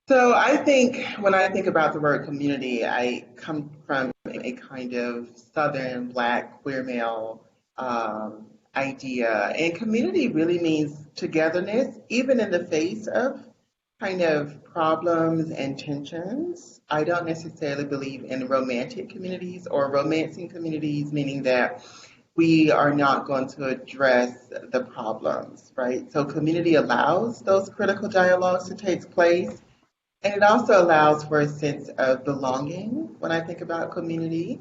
So I think when I think about the word community, I come from a kind of Southern Black queer male idea. And community really means togetherness, even in the face of kind of problems and tensions. I don't necessarily believe in romantic communities or romancing communities, meaning that we are not going to address the problems, right? So community allows those critical dialogues to take place, and it also allows for a sense of belonging when I think about community.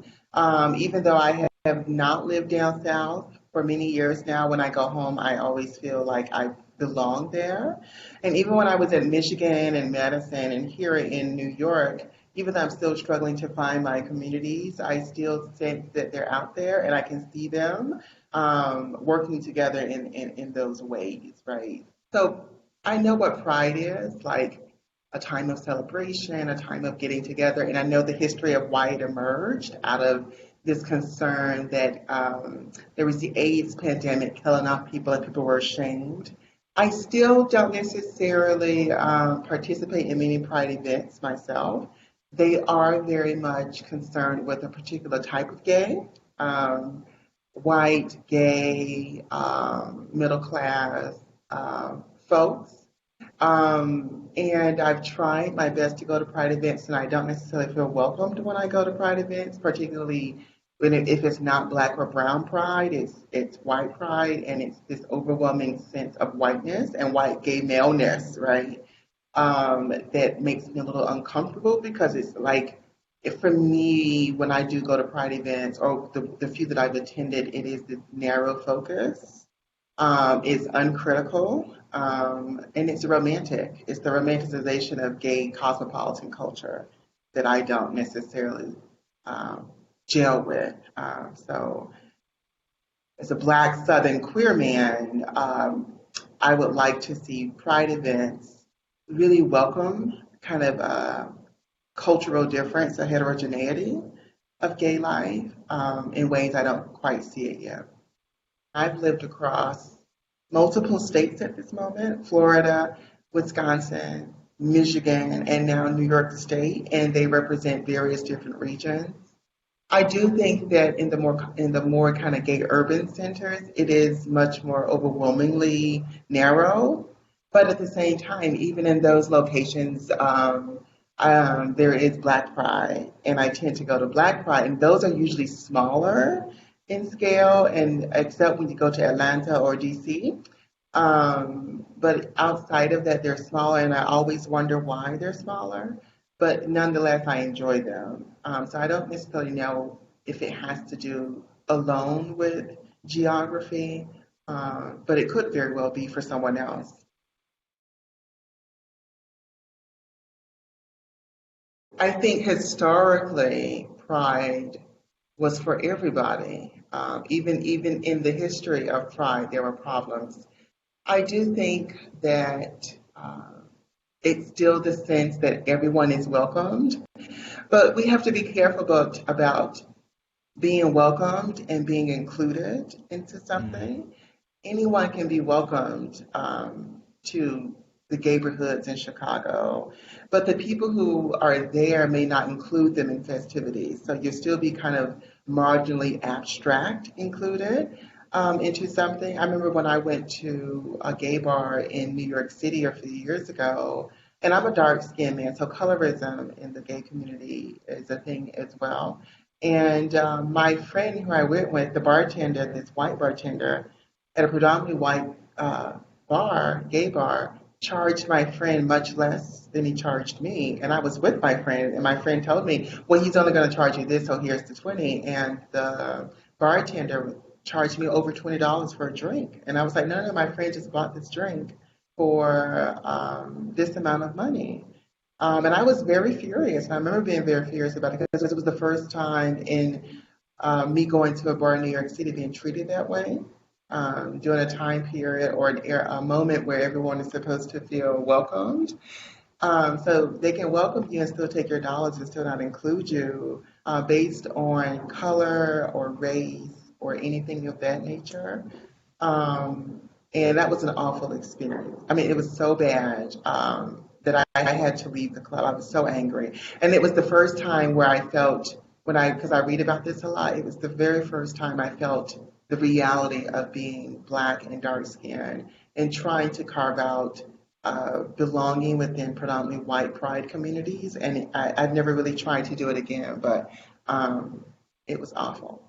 Even though I have not lived down south for many years now, when I go home, I always feel like I belong there. And even when I was at Michigan and Madison and here in New York, even though I'm still struggling to find my communities, I still sense that they're out there and I can see them working together in those ways, right? So I know what pride is like a time of celebration, a time of getting together. And I know the history of why it emerged out of this concern that there was the AIDS pandemic killing off people and people were ashamed. I still don't necessarily participate in many pride events myself. They are very much concerned with a particular type of gay, um, white, gay, middle class folks, and I've tried my best to go to pride events, and I don't necessarily feel welcomed when I go to pride events, particularly if it's not black or brown pride, it's white pride, and it's this overwhelming sense of whiteness and white gay maleness, right? That makes me a little uncomfortable because it's like, if for me, when I do go to pride events or the few that I've attended, it is this narrow focus, is uncritical, and it's romantic. It's the romanticization of gay cosmopolitan culture that I don't necessarily um, gel with. So, as a Black Southern queer man, I would like to see pride events really welcome kind of cultural difference, a heterogeneity of gay life in ways I don't quite see it yet. I've lived across multiple states at this moment, Florida, Wisconsin, Michigan, and now New York State, and they represent various different regions. I do think that in the more kind of gay urban centers, it is much more overwhelmingly narrow. But at the same time, even in those locations, there is Black Pride, and I tend to go to Black Pride, and those are usually smaller in scale, and except when you go to Atlanta or DC. But outside of that, they're smaller, and I always wonder why they're smaller. But nonetheless, I enjoy them. So I don't necessarily know if it has to do alone with geography, but it could very well be for someone else. I think historically, pride was for everybody. Even in the history of pride, there were problems. I do think that it's still the sense that everyone is welcomed, but we have to be careful about being welcomed and being included into Mm-hmm. something. Anyone can be welcomed to the neighborhoods in Chicago, but the people who are there may not include them in festivities. So you'll still be kind of marginally abstract included into something. I remember when I went to a gay bar in New York City a few years ago, and I'm a dark skinned man, so colorism in the gay community is a thing as well. And my friend who I went with, the bartender, this white bartender, at a predominantly white gay bar, charged my friend much less than he charged me. And I was with my friend, and my friend told me, well, he's only going to charge you this, so here's the 20. And the bartender charged me over $20 for a drink. And I was like, no, no, my friend just bought this drink for this amount of money. And I was very furious. And I remember being very furious about it because it was the first time in me going to a bar in New York City being treated that way during a time period or a moment where everyone is supposed to feel welcomed. So they can welcome you and still take your dollars and still not include you based on color or race or anything of that nature. And that was an awful experience. I mean, it was so bad that I had to leave the club. I was so angry. And it was the first time where I felt, because I read about this a lot, it was the very first time I felt the reality of being Black and dark skinned and trying to carve out belonging within predominantly white pride communities. And I've never really tried to do it again, but it was awful.